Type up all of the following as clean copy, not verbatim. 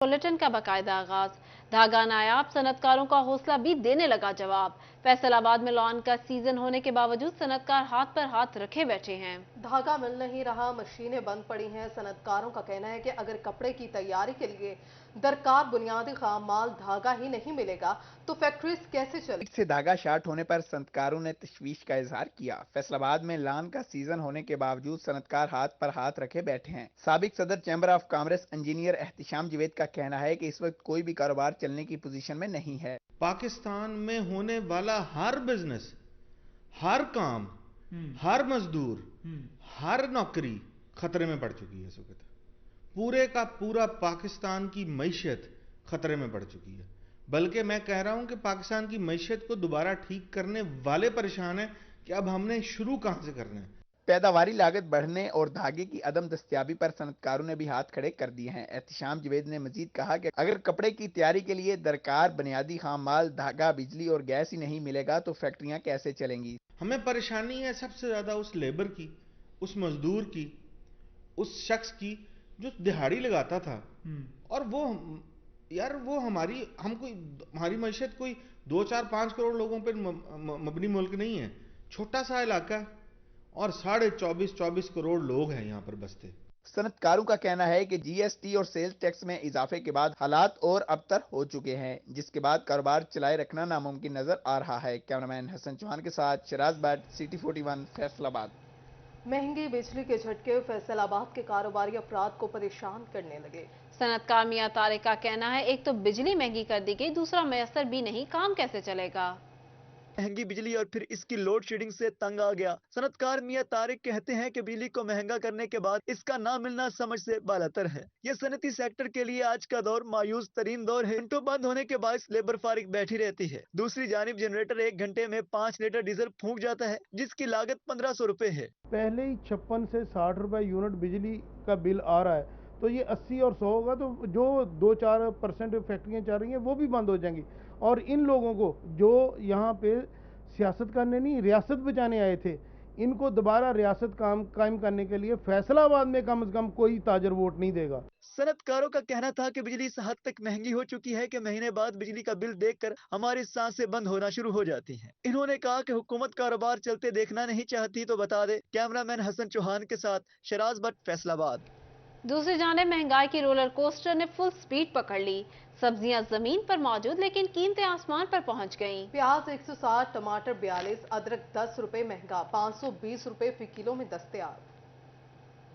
Bulletin का बाकायदा आगाज। धागा नायाब, सनतकारों का हौसला भी देने लगा जवाब। फैसलाबाद में लॉन का सीजन होने के बावजूद सनतकार हाथ पर हाथ रखे बैठे हैं। धागा मिल नहीं रहा, मशीनें बंद पड़ी हैं। सनतकारों का कहना है कि अगर कपड़े की तैयारी के लिए दरकार बुनियादी खाम माल धागा ही नहीं मिलेगा तो फैक्ट्रीज कैसे चले। से धागा शार्ट होने पर सनतकारों ने तशवीश का इजहार किया। फैसलाबाद में लान का सीजन होने के बावजूद सनतकार हाथ पर हाथ रखे बैठे हैं। साबिक सदर chamber of commerce engineer Ehtisham Javed का कहना है कि इस वक्त कोई भी कारोबार चलने की पोजीशन में नहीं है। पाकिस्तान में होने वाला हर बिजनेस, हर काम, हर मजदूर, हर नौकरी खतरे में पड़ चुकी है। इस वक्त पूरे का पूरा पाकिस्तान की मईशत खतरे में पड़ चुकी है। बल्कि मैं कह रहा हूं कि पाकिस्तान की मईशत को दोबारा ठीक करने वाले परेशान हैं कि अब हमने शुरू कहां से करना है। पैदावारी लागत बढ़ने और धागे की अदम दस्तियाबी पर सनतकारों ने भी हाथ खड़े कर दिए हैं। एहतिशाम जवेद ने मजीद कहा कि अगर कपड़े की तैयारी के लिए दरकार बुनियादी खाम माल धागा, बिजली और गैस ही नहीं मिलेगा तो फैक्ट्रियां कैसे चलेंगी। हमें परेशानी है सबसे ज्यादा उस लेबर की, उस मजदूर की, उस शख्स की जो दिहाड़ी लगाता था। और वो यार वो हमारी मईशत कोई 2 4 5 करोड़ लोगों पर मबनी मुल्क नहीं है। छोटा सा इलाका और 24.5 करोड़ लोग हैं यहाँ पर बसते। सनतकारों का कहना है कि जीएसटी और सेल्स टैक्स में इजाफे के बाद हालात और अबतर हो चुके हैं, जिसके बाद कारोबार चलाए रखना नामुमकिन नजर आ रहा है। कैमरामैन हसन चौहान के साथ शराज भट्ट, सिटी 41, फैसलाबाद। महंगी बिजली के झटके फैसलाबाद के कारोबारी अफराद को परेशान करने लगे। सनतकार मियां तारिक का कहना है, एक तो बिजली महंगी कर दी गई, दूसरा मैसर भी नहीं, काम कैसे चलेगा। महंगी बिजली और फिर इसकी लोड शेडिंग से तंग आ गया। सनतकार मियां तारिक कहते हैं कि बिजली को महंगा करने के बाद इसका ना मिलना समझ से बालातर है। यह सनती सेक्टर के लिए आज का दौर मायूस तरीन दौर है। घंटों बंद होने के बाद लेबर फारिग बैठी रहती है। दूसरी जानिब जनरेटर 1 घंटे में 5 लीटर डीजल फूंक जाता है, जिसकी लागत 1500 रुपए है। पहले ही 56 से 60 रुपए यूनिट बिजली का बिल आ रहा है, तो ये 80 और 100 होगा तो जो 2-4% फैक्ट्रियां चल रही हैं वो भी बंद हो जाएंगी। और इन लोगों को जो यहाँ पे सियासत करने नहीं रियासत बचाने आए थे, इनको दोबारा रियासत कायम करने के लिए फैसलाबाद में कम से कम कोई ताजर वोट नहीं देगा। सनतकारों का कहना था कि बिजली इस हद तक महंगी हो चुकी है कि महीने बाद बिजली का बिल देखकर हमारी सांसें बंद होना शुरू हो जाती हैं। इन्होंने कहा कि हुकूमत कारोबार चलते देखना नहीं चाहती तो बता दे। कैमरामैन हसन चौहान के साथ शराज भट्ट, फैसलाबाद। दूसरी जानिब महंगाई की रोलर कोस्टर ने फुल स्पीड पकड़ ली। सब्जियां जमीन पर मौजूद, लेकिन कीमतें आसमान पर पहुंच गईं। प्याज 160, टमाटर 42, अदरक 10 रुपए महंगा, 520 रुपए फी किलो में दस्तयाब।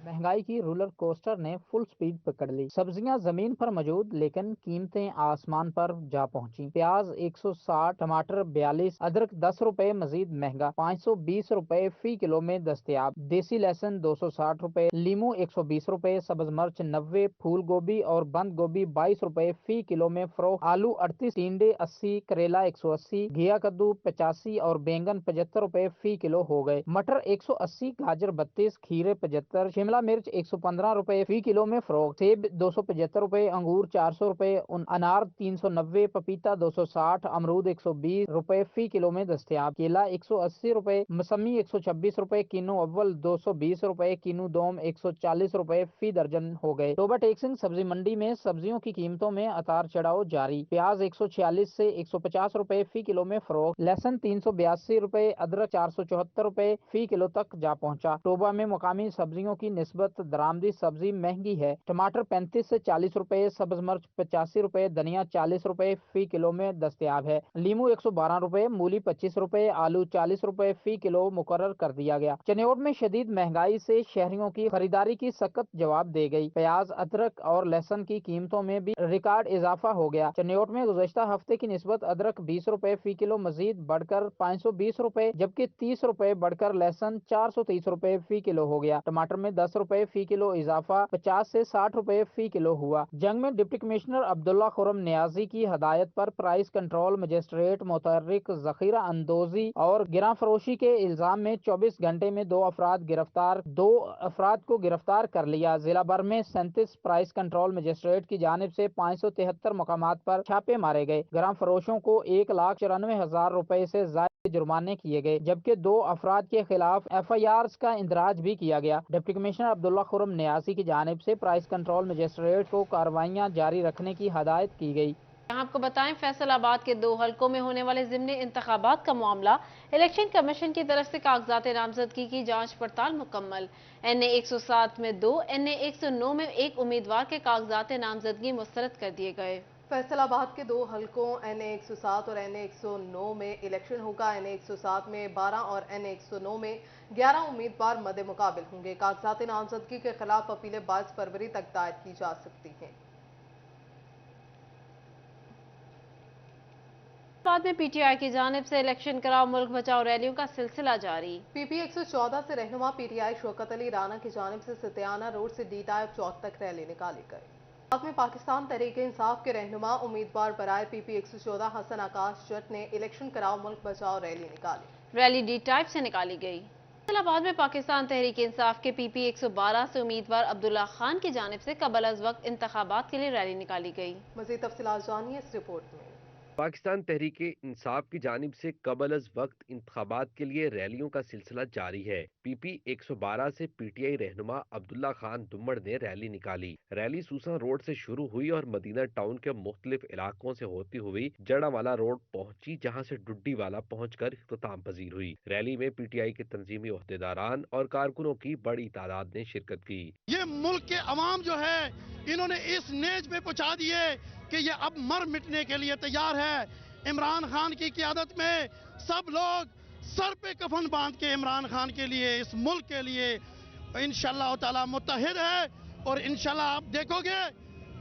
महंगाई की रोलर कोस्टर ने फुल स्पीड पकड़ ली। सब्जियां जमीन पर मौजूद, लेकिन कीमतें आसमान पर जा पहुंची। प्याज 160, टमाटर 42, अदरक 10 रुपए मजीद महंगा, 520 रुपए फी किलो में दस्तयाब। देसी लहसुन 260 रुपए, लीमू 120 रुपए, सब्ज मिर्च 90, फूल गोभी और बंद गोभी 22 रुपए फी किलो में फरोख्त। आलू 38, टिंडे 80, करेला 180, घिया कद्दू 85 और बैंगन 75 रुपए फी किलो हो गए। मटर 180, गाजर 32, खीरे 75, शिमला मिर्च 115 रुपए फी किलो में फरोख्त। सेब 275 रुपए, अंगूर 400 रुपए, अनार 390, पपीता 260, अमरूद 120 रुपए फी किलो में दस्तयाब। केला 180 रुपए, मौसमी 126 रुपए, किन्नू अव्वल 220 रुपए, किन्नू दोम 140 रुपए फी दर्जन हो गए। टोबा टेक्सिंग सब्जी मंडी में सब्जियों की कीमतों में उतार चढ़ाव जारी। प्याज 146 से 150 रुपए फी किलो में फरोख्त। लहसुन 382 रुपए, अदरक 474 रुपए फी किलो तक जा पहुंचा। टोबा में मुकामी सब्जियों की निस्बत दरामदी सब्जी महंगी है। टमाटर 35 से 40 रुपए, सब्ज मिर्च 85 रुपए, धनिया 40 रुपए फी किलो में दस्तयाब है। लीमू 112 रुपए, मूली 25 रुपए, आलू 40 रुपए फी किलो मुकर्रर कर दिया गया। चन्योट में शदीद महंगाई से शहरियों की खरीदारी की सख्त जवाब दे गई। प्याज, अदरक और लहसुन की कीमतों में भी रिकॉर्ड इजाफा हो गया। चन्योट में गुज़श्ता हफ्ते की निस्बत अदरक 20 रुपए फी किलो मजीद बढ़कर 520 रुपए, जबकि 30 रुपए बढ़कर लहसुन 430 रुपए फी किलो हो गया। टमाटर में 10 रुपए फी किलो इजाफा 50 से 60 रुपए फी किलो हुआ। जंग में डिप्टी कमिश्नर अब्दुल्ला खुरम नियाजी की हदायत पर प्राइस कंट्रोल मजिस्ट्रेट मुतहर्रिक जखीरा अंदोजी और गिरा फरोशी के इल्जाम में 24 घंटे में 2 अफराद को गिरफ्तार कर लिया। जिला भर में 37 प्राइस कंट्रोल मजिस्ट्रेट की जानिब से 573 मकामात पर छापे मारे गए। गिरा फरोशों को 1,94,000 रुपए से जुर्माने किए गए, जबकि 2 अफराद के खिलाफ FIRs का इंदराज भी किया गया। डिप्टी कमिश्नर अब्दुल्ला खुर्रम न्यासी की जानिब से प्राइस कंट्रोल मजिस्ट्रेट को कार्रवाइयाँ जारी रखने की हदायत की गई। आपको बताएं, फैसलाबाद के 2 हलकों में होने वाले ज़िमनी इंतखाबात का मामला, इलेक्शन कमीशन की तरफ से कागजात नामजदगी की जांच पड़ताल मुकम्मल। NA 107 में 2, NA 109 में 1 उम्मीदवार के कागजात नामजदगी मुस्तरद कर दिए गए। फैसलाबाद के 2 हलकों NA 107 और NA 109 में इलेक्शन होगा। NA 107 में 12 और NA 109 में 11 उम्मीदवार मद्दे मुकाबिल होंगे। कागजात नामजदगी के खिलाफ अपीलें 22 फरवरी तक दायर की जा सकती हैं। बाद में PTI की जानिब से इलेक्शन कराओ मुल्क बचाओ रैलियों का सिलसिला जारी। PP 114 से रहनुमा PTI शौकत अली राना की जानिब से सतियाना रोड से D टाइप चौक तक रैली निकाली गई। बाद में पाकिस्तान तहरीक इंसाफ के रहनुमा उम्मीदवार बराए PP 114 हसन आकाश जट ने इलेक्शन कराओ मुल्क बचाओ रैली निकाली। रैली D टाइप से निकाली गई। फैसलाबाद में पाकिस्तान तहरीक इंसाफ के PP 112 से उम्मीदवार अब्दुल्ला खान की जानिब से कबल अज वक्त इंतखाबात के लिए रैली निकाली गई। मज़ीद तफसीलात जानिए इस रिपोर्ट में। पाकिस्तान तहरीक इंसाफ की जानिब से कबल अज वक्त इंतखाबात के लिए रैलियों का सिलसिला जारी है। PP 112 से PTI रहनुमा अब्दुल्ला खान दुम्मड़ ने रैली निकाली। रैली सूसा रोड से शुरू हुई और मदीना टाउन के मुख्तलिफ इलाकों से होती हुई जड़ावाला रोड पहुंची, जहां से डुड्डी वाला पहुंचकर इख्तिताम पजीर हुई। रैली में PTI के तंजीमी ओहदेदारान और कारकुनों की बड़ी तादाद ने शिरकत की। ये मुल्क के अवाम जो है, इन्होंने इस नेज पे पहुंचा दिए कि ये अब मर मिटने के लिए तैयार है। इमरान खान की क़ियादत में सब लोग सर पे कफन बांध के इमरान खान के लिए, इस मुल्क के लिए इंशाअल्लाह ताला मुत्तहिद है। और इंशाअल्लाह आप देखोगे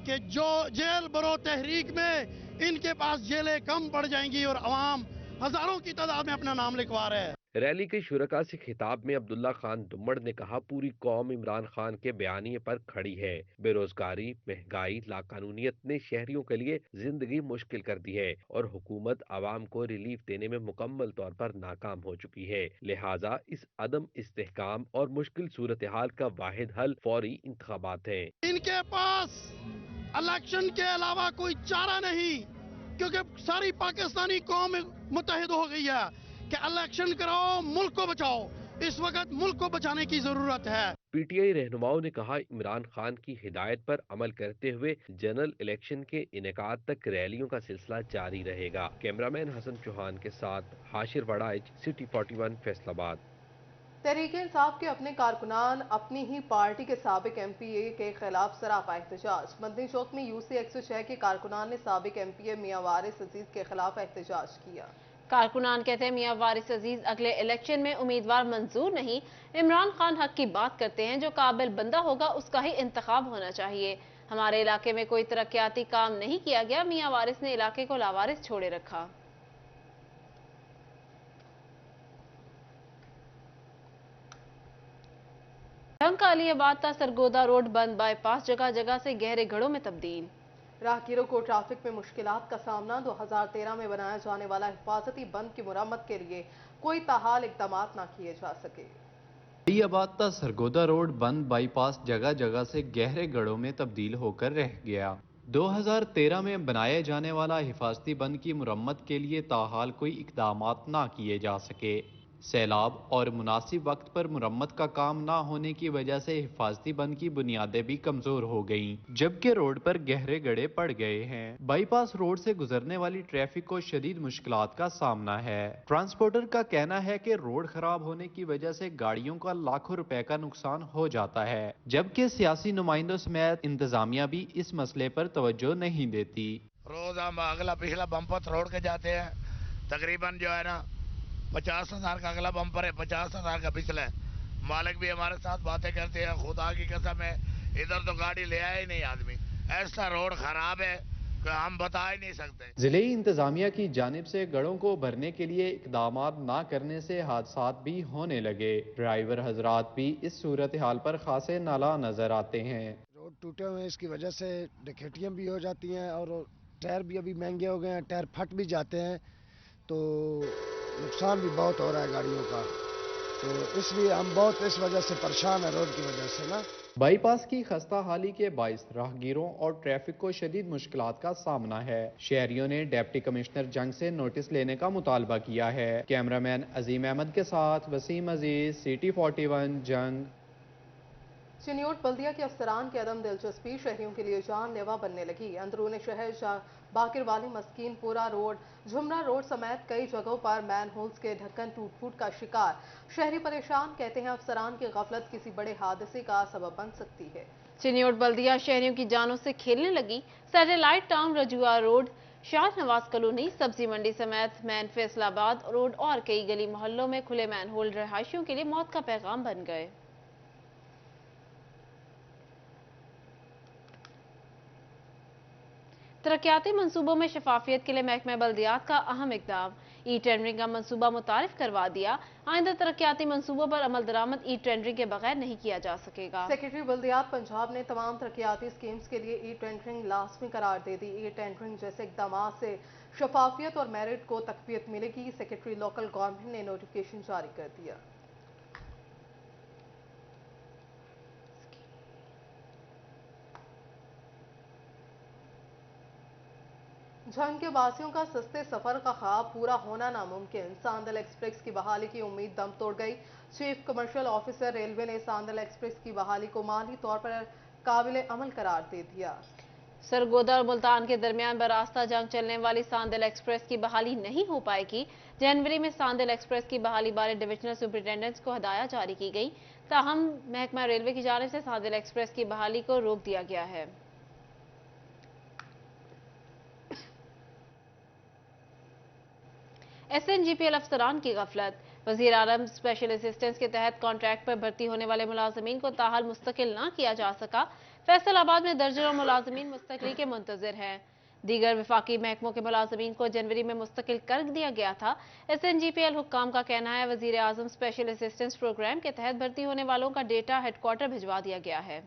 कि जो जेल बरो तहरीक में इनके पास जेलें कम पड़ जाएंगी और अवाम हजारों की तादाद में अपना नाम लिखवा रहे हैं। रैली के शुरका से खिताब में अब्दुल्ला खान दुम्मड़ ने कहा, पूरी कौम इमरान खान के बयानिए पर खड़ी है। बेरोजगारी, महंगाई, लाकानूनियत ने शहरियों के लिए जिंदगी मुश्किल कर दी है और हुकूमत आवाम को रिलीफ देने में मुकम्मल तौर पर नाकाम हो चुकी है। लिहाजा इस अदम इस्तेहकाम और मुश्किल सूरत हाल का वाहिद हल फौरी इंतखाबात है। इनके पास इलेक्शन के अलावा कोई चारा नहीं, क्योंकि सारी पाकिस्तानी कौम मुत्तहिद हो गई है कि इलेक्शन कराओ, मुल्क को बचाओ। इस वक्त मुल्क को बचाने की जरूरत है। PTI रहनुमाओं ने कहा, इमरान खान की हिदायत पर अमल करते हुए जनरल इलेक्शन के इनेकाद तक रैलियों का सिलसिला जारी रहेगा। कैमरामैन हसन चौहान के साथ हाशिर वड़ाइच, सिटी 41 फैसलाबाद। तहरीक इंसाफ के अपने कारकुनान अपनी ही पार्टी के साबिक MPA के खिलाफ सरापा एहतजाज। मदनी चौक में UC 106 के कारकुनान ने साबिक MPA मियां वारिस अजीज के खिलाफ एहतजाज किया। कारकुनान कहते हैं, मियां वारिस अजीज अगले इलेक्शन में उम्मीदवार मंजूर नहीं, इमरान खान हक की बात करते हैं। जो काबिल बंदा होगा उसका ही इंतखाब होना चाहिए। हमारे इलाके में कोई तरक्याती काम नहीं किया गया। मियां वारिस ने इलाके को लावारिस छोड़े रखा। ढंग का अलीबाद का सरगोदा रोड बंद, बाईपास जगह जगह से गहरे गढ़ों में तब्दील। राहगीरों को ट्रैफिक में मुश्किलात का सामना। 2013 में बनाया जाने वाला हिफाजती बंद की मुरम्मत के लिए कोई ताहाल इकदाम न किए जा सके। अलीबाद का सरगोदा रोड बंद, बाईपास जगह जगह से गहरे गढ़ों में तब्दील होकर रह गया। 2013 में बनाए जाने वाला हिफाजती बंद की मुरम्मत के लिए ताहाल कोई इकदाम न किए जा सके। सैलाब और मुनासिब वक्त पर मुरम्मत का काम ना होने की वजह से हिफाजती बंद की बुनियादें भी कमजोर हो गईं, जबकि रोड पर गहरे गड्ढे पड़ गए हैं। बाईपास रोड से गुजरने वाली ट्रैफिक को शदीद मुश्किलात का सामना है। ट्रांसपोर्टर का कहना है कि रोड खराब होने की वजह से गाड़ियों का लाखों रुपए का नुकसान हो जाता है, जबकि सियासी नुमाइंदों समेत इंतजामिया भी इस मसले पर तवज्जो नहीं देती। रोज हम अगला पिछला बम्पर रोड के जाते हैं, तकरीबन जो है ना 50,000 का अगला बम्पर है, 50,000 का पिछला है। मालिक भी हमारे साथ बातें करते हैं, खुदा की कसम है इधर तो गाड़ी ले आया ही नहीं आदमी। ऐसा रोड खराब है कि हम बता ही नहीं सकते। जिले इंतजामिया की जानिब से गढ़ों को भरने के लिए इकदाम ना करने से हादसात भी होने लगे। ड्राइवर हजरात भी इस सूरत हाल पर खासे नाला नजर आते हैं। रोड टूटे हुए हैं, इसकी वजह से डकैतियाँ भी हो जाती हैं और टायर भी अभी महंगे हो गए हैं, टायर फट भी जाते हैं, तो नुकसान भी बहुत हो रहा है गाड़ियों का। तो इसलिए हम बहुत इस वजह से परेशान है, रोड की वजह से ना। बाईपास की खस्ता हाली के बाइस राहगीरों और ट्रैफिक को शदीद मुश्किलात का सामना है। शहरियों ने डिप्टी कमिश्नर जंग से नोटिस लेने का मुतालबा किया है। कैमरामैन अजीम अहमद के साथ वसीम अजीज, CT41 जंग। चिन्योट बल्दिया के अफसरान की अदम दिलचस्पी शहरियों के लिए जानलेवा बनने लगी। अंदरूनी शहर बाकिर वाली मस्कीनपुरा रोड, झुमरा रोड समेत कई जगहों पर मैनहोल्स के ढक्कन टूट फूट का शिकार। शहरी परेशान, कहते हैं अफसरान की गफलत किसी बड़े हादसे का सबब बन सकती है। चिन्योट बल्दिया शहरियों की जानों से खेलने लगी। Satellite town Rajua road, Shah Nawaz colony, सब्जी मंडी समेत मैन फैसलाबाद रोड और कई गली मोहल्लों में खुले मैनहोल रहायशियों के लिए मौत का पैगाम बन गए। तरक्याती मंसूबों में शफाफियत के लिए महकमा बल्दियात का अहम इकदाम। ई टेंडरिंग का मंसूबा मुतारिफ करवा दिया। आइंदा तरक्याती मंसूबों पर अमल दरामद ई टेंडरिंग के बगैर नहीं किया जा सकेगा। सेक्रेटरी बल्दियात पंजाब ने तमाम तरक्याती स्कीम्स के लिए ई टेंडरिंग लाजमी करार दे दी। ई टेंडरिंग जैसे इकदाम से शफाफियत और मेरिट को तकवीत मिलेगी। सेक्रेटरी लोकल गवर्नमेंट ने नोटिफिकेशन जारी कर दिया। झंग के वासियों का सस्ते सफर का ख्वाब पूरा होना नामुमकिन। सांदल एक्सप्रेस की बहाली की उम्मीद दम तोड़ गई। चीफ कमर्शियल ऑफिसर रेलवे ने सांदल एक्सप्रेस की बहाली को माली तौर पर काबिल अमल करार दे दिया। सरगोदा और मुल्तान के दरमियान बरास्ता जंग चलने वाली सांदल एक्सप्रेस की बहाली नहीं हो पाएगी। जनवरी में सांदल एक्सप्रेस की बहाली बारे डिविजनल सुपरिटेंडेंट्स को हदायत जारी की गई। ताहम महकमा रेलवे की जानिब से सांदल एक्सप्रेस की बहाली को रोक दिया गया है। SNGPL अफसरान की गफलत। वजीर आलम स्पेशल असिस्टेंस के तहत कॉन्ट्रैक्ट पर भर्ती होने वाले मुलाजमीन को ताहाल मुस्तकिल ना किया जा सका। फैसलाबाद में दर्जनों मुलाजमीन मुस्तकिली के मुंतजिर हैं। दीगर विफाकी महकमों के मुलाजमीन को जनवरी में मुस्तकिल कर दिया गया था। SNGPL हुक्काम का कहना है वजीर आजम स्पेशल असिस्टेंस प्रोग्राम के तहत भर्ती होने वालों का डेटा हेडक्वार्टर भिजवा दिया गया है।